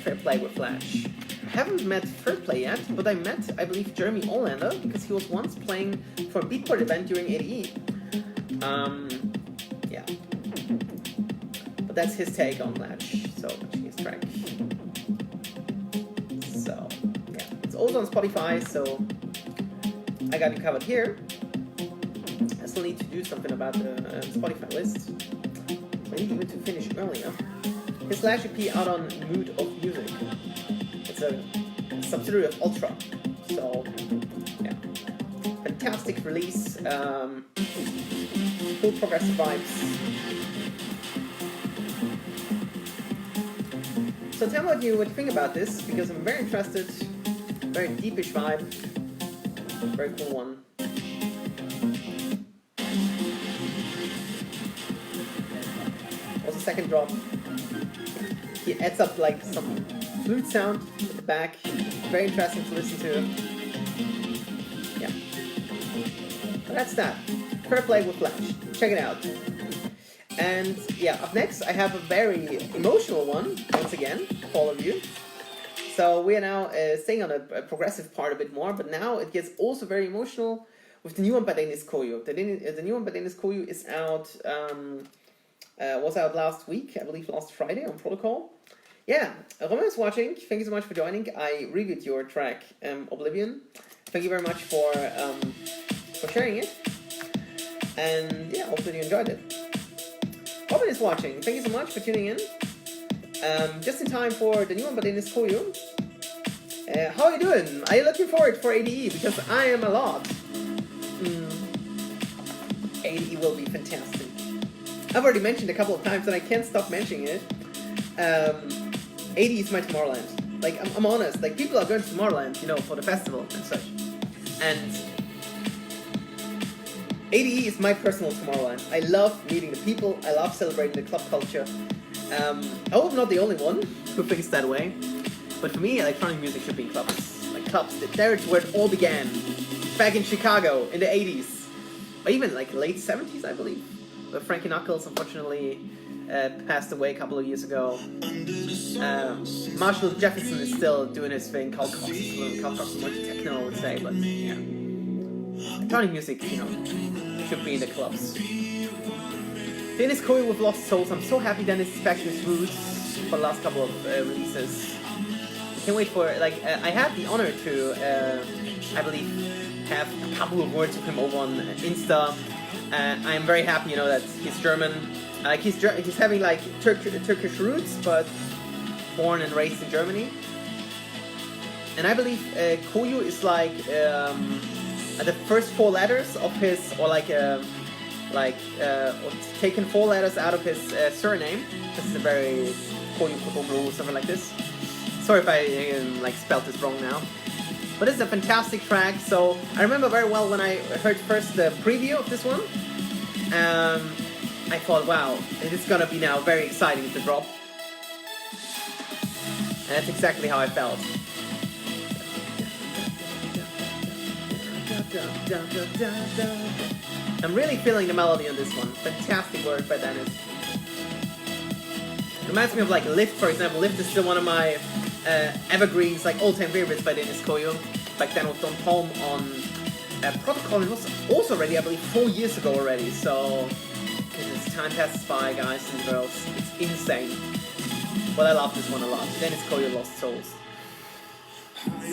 Fehrplay with Latch. I haven't met Fehrplay yet, but I met, I believe, Jeremy Olander, because he was once playing for a Beatport event during ADE. Yeah. But that's his take on Latch, so his track. So, yeah. It's also on Spotify, so I got you covered here. I still need to do something about the Spotify list. I need even to finish earlier. His Latch EP out on Mood of Music. It's a subsidiary of Ultra. So, yeah. Fantastic release. Full progressive vibes. So tell me what you think about this, because I'm very interested. Very deepish vibe. Very cool one. Also second drop. He adds up like some flute sound at the back. Very interesting to listen to. Yeah. So that's that. Fehrplay with Latch. Check it out. And yeah, up next I have a very emotional one, once again, for all of you. So we are now staying on a progressive part a bit more, but now it gets also very emotional with the new one by Deniz Koyu. The new one by Deniz Koyu is out, was out last week, I believe last Friday on Protocol. Yeah, Roman is watching. Thank you so much for joining. I reviewed your track, Oblivion. Thank you very much for sharing it. And yeah, hopefully you enjoyed it. Robin is watching. Thank you so much for tuning in. Just in time for the new one by Deniz Koyu. How are you doing? Are you looking forward for ADE? Because I am a lot. ADE will be fantastic. I've already mentioned a couple of times and I can't stop mentioning it. ADE is my Tomorrowland. Like, I'm honest, like, people are going to Tomorrowland, you know, for the festival and such. And ADE is my personal Tomorrowland. I love meeting the people, I love celebrating the club culture. I hope I'm not the only one who thinks that way. But for me, electronic music should be in clubs. Like clubs, that's where it all began. Back in Chicago, in the 80s. Or even like late 70s, I believe. But Frankie Knuckles, unfortunately, passed away a couple of years ago. Marshall Jefferson is still doing his thing, called Prog and Techno, I would say, but yeah. Electronic music, you know, should be in the clubs. Deniz Koyu with Lost Souls. I'm so happy Deniz is back to his roots for the last couple of releases. Can't wait for, like, I had the honor to, I believe, have a couple of words with him over on Insta. I'm very happy, you know, that he's German. He's having like Turkish roots, but born and raised in Germany. And I believe Koyu is like the first four letters of his, or taken four letters out of his surname. This is a very Koyu Kotobro, something like this. Sorry if I like spelled this wrong now. But it's a fantastic track. So I remember very well when I heard first the preview of this one. I thought, wow, it's gonna be now very exciting to drop. And that's exactly how I felt. I'm really feeling the melody on this one. Fantastic work by Deniz. Reminds me of like Lift, for example. Lift is still one of my evergreens, like all-time favorites by Deniz Koyu. Back then with Don Palm on Protocol. It was also already, I believe, 4 years ago already. So goodness, time passes by, guys and girls. It's insane. But I love this one a lot. Deniz Koyu, Lost Souls.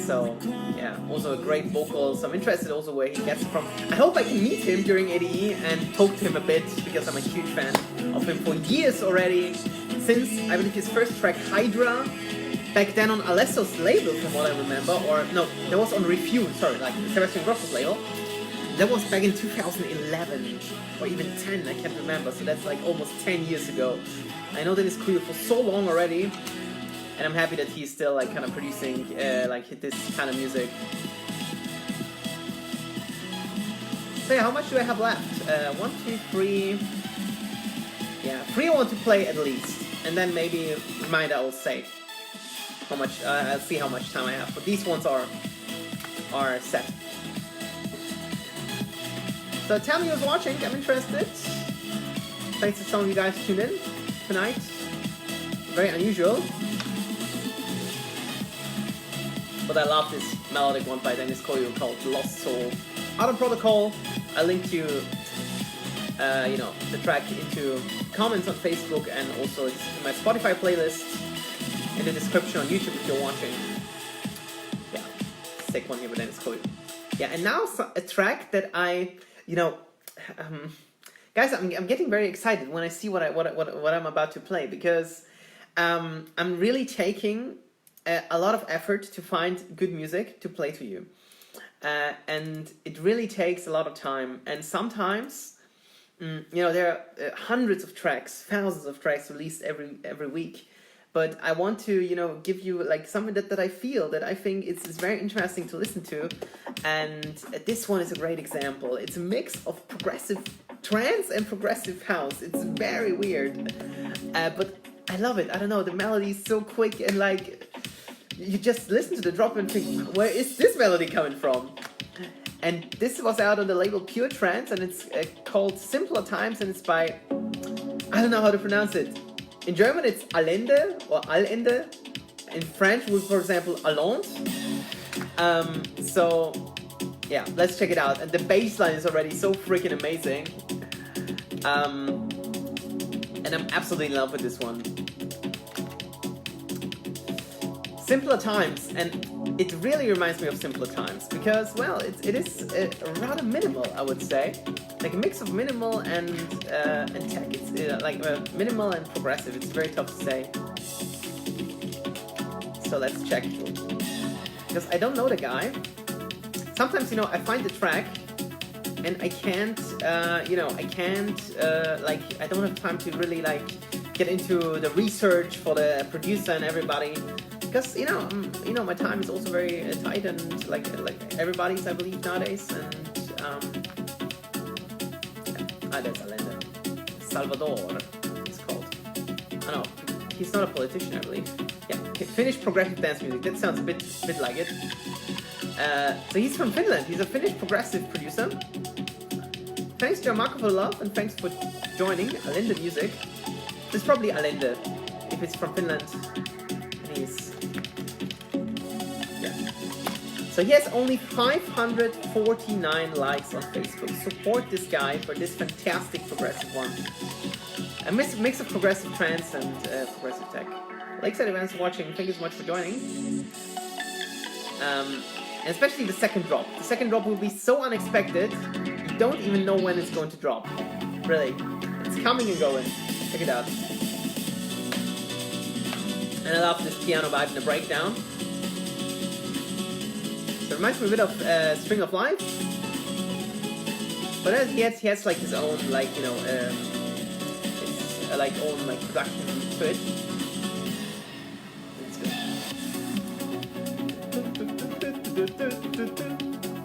So yeah, also a great vocal. So I'm interested also where he gets it from. I hope I can meet him during ADE and talk to him a bit, because I'm a huge fan of him for years already. Since, I believe, his first track, Hydra, back then on Alesso's label, from what I remember, or no, that was on Refuse, sorry, like Sebastian Grosso's label. That was back in 2011, or even 10, I can't remember, so that's like almost 10 years ago. I know Deniz Koyu for so long already, and I'm happy that he's still like kind of producing like this kind of music. So yeah, how much do I have left? 1, 2, 3... Yeah, 3 I want to play at least, and then maybe reminder I'll say how much. I'll see how much time I have. But these ones are set. So tell me who's watching. I'm interested. Thanks to some of you guys tuned in tonight. Very unusual, but I love this melodic one by Deniz Koyu called Lost Soul. Out of Protocol. I linked you, you know, the track into comments on Facebook, and also it's in my Spotify playlist in the description on YouTube if you're watching. Yeah, sick one here with Deniz Koyu. Yeah, and now a track that I, you know, guys, I'm getting very excited when I see what I'm about to play, because I'm really taking a lot of effort to find good music to play to you, and it really takes a lot of time, and sometimes. You know, there are hundreds of tracks, thousands of tracks released every week, but I want to, you know, give you like something that I feel, that I think is very interesting to listen to, and this one is a great example. It's a mix of progressive trance and progressive house. It's very weird, but I love it. I don't know, the melody is so quick, and like, you just listen to the drop and think, where is this melody coming from? And this was out on the label Pure Trance, and it's called Simpler Times, and it's by, I don't know how to pronounce it. In German it's Allende, or Allende. In French, for example, Allende. So, yeah, let's check it out. And the bass line is already so freaking amazing. And I'm absolutely in love with this one. Simpler Times, and it really reminds me of Simpler Times, because, well, it is rather minimal, I would say. Like a mix of minimal and tech. It's like minimal and progressive. It's very tough to say. So let's check. Because I don't know the guy. Sometimes, I find the track and I can't, I don't have time to really, get into the research for the producer and everybody. Because, my time is also very tight and, like everybody's, I believe, nowadays. And, there's Allende. Salvador, it's called. Oh, no, he's not a politician, I believe. Yeah, Finnish progressive dance music. That sounds a bit like it. So he's from Finland. He's a Finnish progressive producer. Thanks to Marco for the love and thanks for joining Allende Music. It's probably Allende if it's from Finland. And he's so he has only 549 likes on Facebook. Support this guy for this fantastic progressive one. A mix of progressive trance and progressive tech. Lakeside Events watching, thank you so much for joining. And especially the second drop. The second drop will be so unexpected, you don't even know when it's going to drop. Really. It's coming and going. Check it out. And I love this piano vibe in the breakdown. So it reminds me a bit of String of Life. But he has like his own, his own production to it.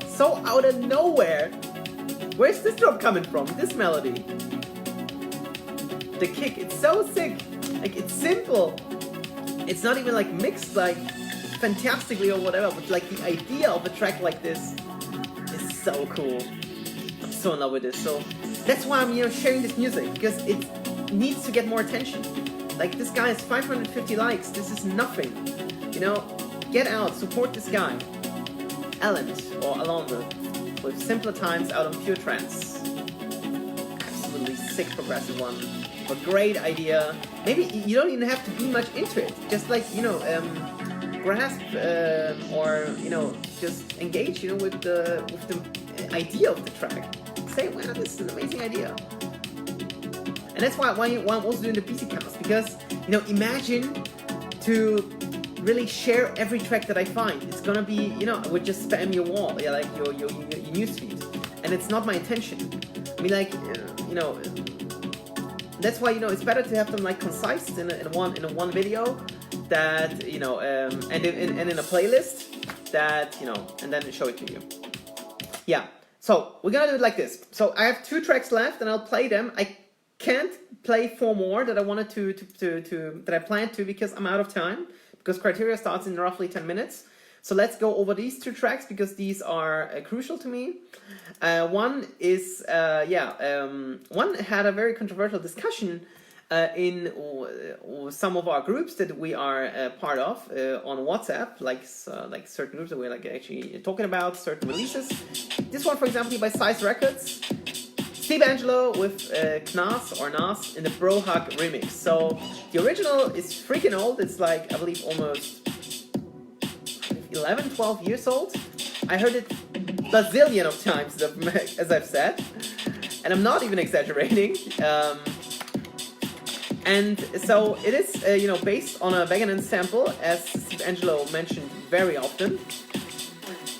So out of nowhere, where's this drop coming from? This melody, the kick, it's so sick. It's simple. It's not even mixed fantastically or whatever, but the idea of a track like this is so cool. I'm so in love with this. So that's why I'm sharing this music, because it needs to get more attention. This guy has 550 likes. This is nothing. Get out, support this guy. Alonso with Simpler Times out on Pure Trance. Absolutely sick progressive one. A great idea. Maybe you don't even have to be much into it. Just grasp or just engage with the idea of the track. Say, wow, this is an amazing idea. And that's why I'm also doing the Bisicast, because imagine to really share every track that I find. It's gonna be, I would just spam your wall, your newsfeed, and it's not my intention. I mean, that's why it's better to have them concise in one video, that and in a playlist that and then show it to you. Yeah. So we're gonna do it like this. So I have 2 tracks left, and I'll play them. I can't play 4 more that I wanted to that I planned to, because I'm out of time. Because Criteria starts in roughly 10 minutes. So let's go over these 2 tracks, because these are crucial to me. One is, one had a very controversial discussion in some of our groups that we are part of on WhatsApp, like certain groups that we're actually talking about certain releases. This one, for example, by Size Records. Steve Angelo with Nas in the Bro Hug remix. So the original is freaking old. It's I believe almost 11, 12 years old. I heard it bazillion of times, as I've said, and I'm not even exaggerating. And so it is, based on a Veganan sample, as Steve Angelo mentioned very often.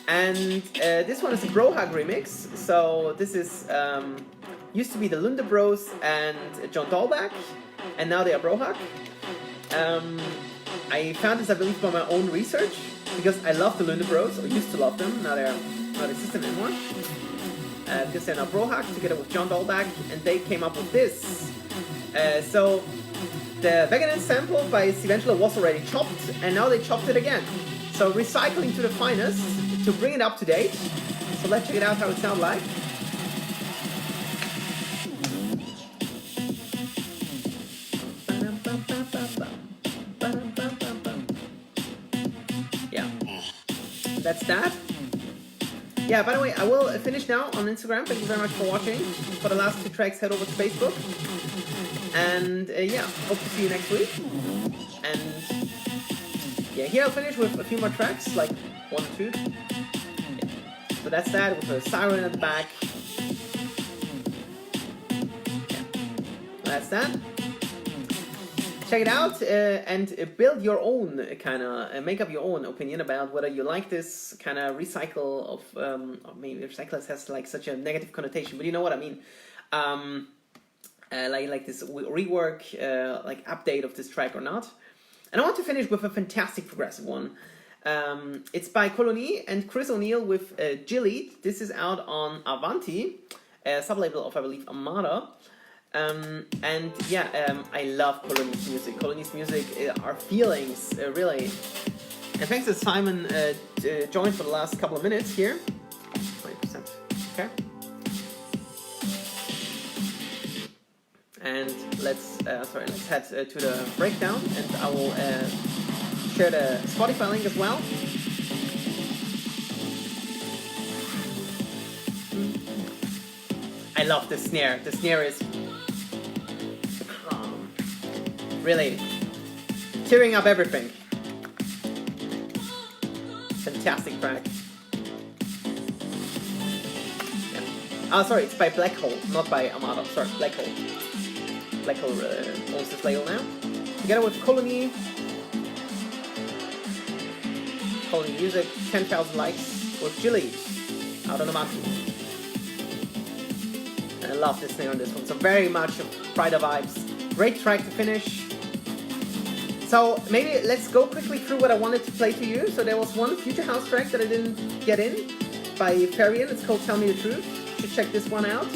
And this one is a Bro Hug remix. So this is used to be the Lunde Bros and John Dahlback, and now they are Bro Hug. I found this, I believe, by my own research, because I love the Lunde Bros, or used to love them. Now they're not existent anymore. Because they're now Bro Hug together with John Dahlback, and they came up with this. So the Veganan sample by Steve Angelo was already chopped, and now they chopped it again. So recycling to the finest to bring it up to date. So let's check it out how it sounds like. Yeah, that's that. Yeah, by the way, I will finish now on Instagram. Thank you very much for watching. For the last 2 tracks, head over to Facebook. And hope to see you next week. And yeah, here I'll finish with a few more tracks, 1 or 2. Yeah. So that's that, with a siren at the back. Yeah. That's that. check it out and build your own kind of, make up your own opinion about whether you like this kind of recycle of, or maybe recycle has like such a negative connotation, but you know what I mean. Like this rework, like update of this track or not. And I want to finish with a fantastic progressive one. It's by Colony and Chris O'Neill with Gillied. This is out on Avanti, a sublabel of, I believe, Armada. And yeah, I love Colony's music. Colony's music are feelings, really. And thanks to Simon joined for the last couple of minutes here. 20%. Okay. And let's head to the breakdown, and I will share the Spotify link as well. I love the snare. The snare is really tearing up everything. Fantastic track. Yeah. Oh, sorry, it's by Black Hole, not by Armada. Sorry, Black Hole. Black Hole owns this label now. Together with Colony Music, 10,000 likes with Gilly out on the mountain. And I love the snare on this one. So very much Pride vibes. Great track to finish. So maybe let's go quickly through what I wanted to play to you. So there was one Future House track that I didn't get in by Fehrplay. It's called Tell Me the Truth. You should check this one out.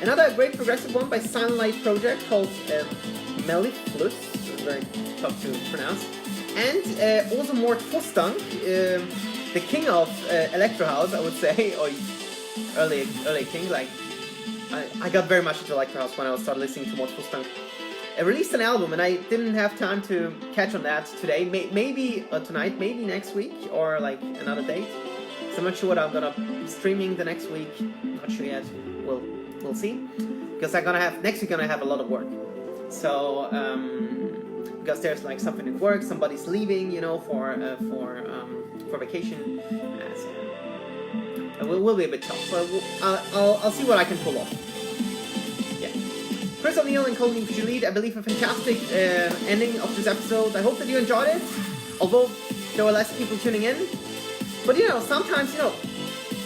Another great progressive one by Silent Light Project called Mellifluss. Very tough to pronounce. And also Mort Fustang, the king of Electro House, I would say, or early king. Like I got very much into Electro House when I started listening to Mort Fustang. I released an album and I didn't have time to catch on that today. Maybe tonight, maybe next week, or like another date. So I'm not sure what I'm gonna be streaming the next week. Not sure yet. We'll see. Because next week gonna have a lot of work. So because there's like something at work, somebody's leaving, you know, for vacation. So it will be a bit tough, but I'll see what I can pull off. Chris O'Neill and Colleen Juliet, I believe a fantastic ending of this episode. I hope that you enjoyed it, although there were less people tuning in. But you know, sometimes, you know,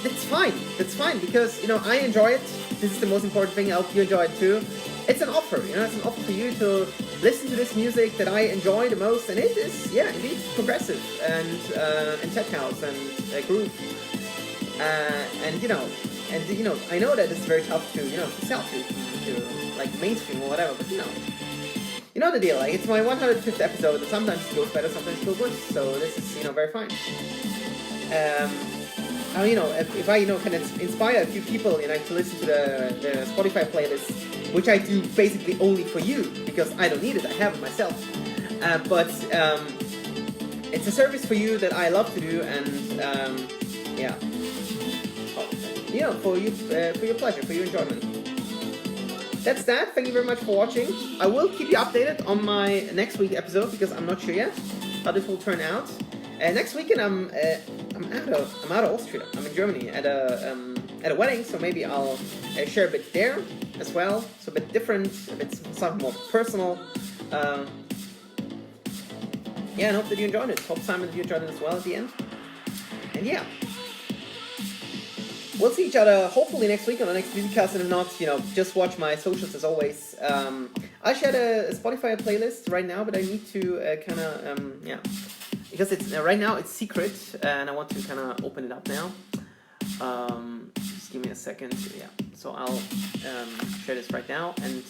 it's fine. It's fine because, you know, I enjoy it. This is the most important thing. I hope you enjoy it too. It's an offer, you know, it's an offer for you to listen to this music that I enjoy the most, and it is, yeah, indeed, progressive and tech house and groove. And you know, I know that it's very tough to, you know, to sell to like mainstream or whatever, but you know the deal. Like, it's my 105th episode, and sometimes it goes better, sometimes it goes worse. So this is, you know, very fine. You know, if I, you know, can inspire a few people, you know, to listen to the Spotify playlist, which I do basically only for you because I don't need it. I have it myself. But it's a service for you that I love to do, and yeah. You know, for your pleasure, for your enjoyment. That's that. Thank you very much for watching. I will keep you updated on my next week episode because I'm not sure yet how this will turn out. Next weekend I'm out of Austria. I'm in Germany at a wedding, so maybe I'll share a bit there as well. So a bit different, a bit something more personal. Yeah, and hope that you enjoyed it. Hope Simon that you enjoyed it as well at the end. And yeah. We'll see each other hopefully next week on the next Bisicast, and if not, you know, just watch my socials as always. I shared a Spotify playlist right now, but I need to yeah, because it's right now it's secret, and I want to kind of open it up now. Just give me a second. Yeah, so I'll share this right now, and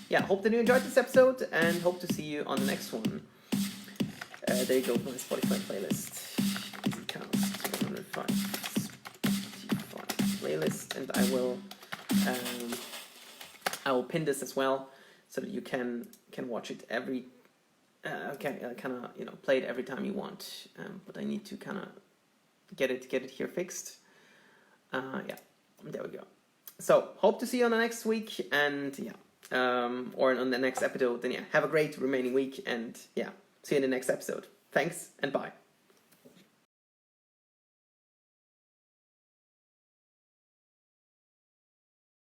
yeah, hope that you enjoyed this episode, and hope to see you on the next one. There you go, my Spotify playlist. Bisicast 105. Playlist, and I will pin this as well so that you can watch it every kind of, you know, play it every time you want, but I need to kind of get it here fixed. Yeah, there we go. So hope to see you on the next week, and yeah, or on the next episode. Then yeah, have a great remaining week, and yeah, see you in the next episode. Thanks and bye.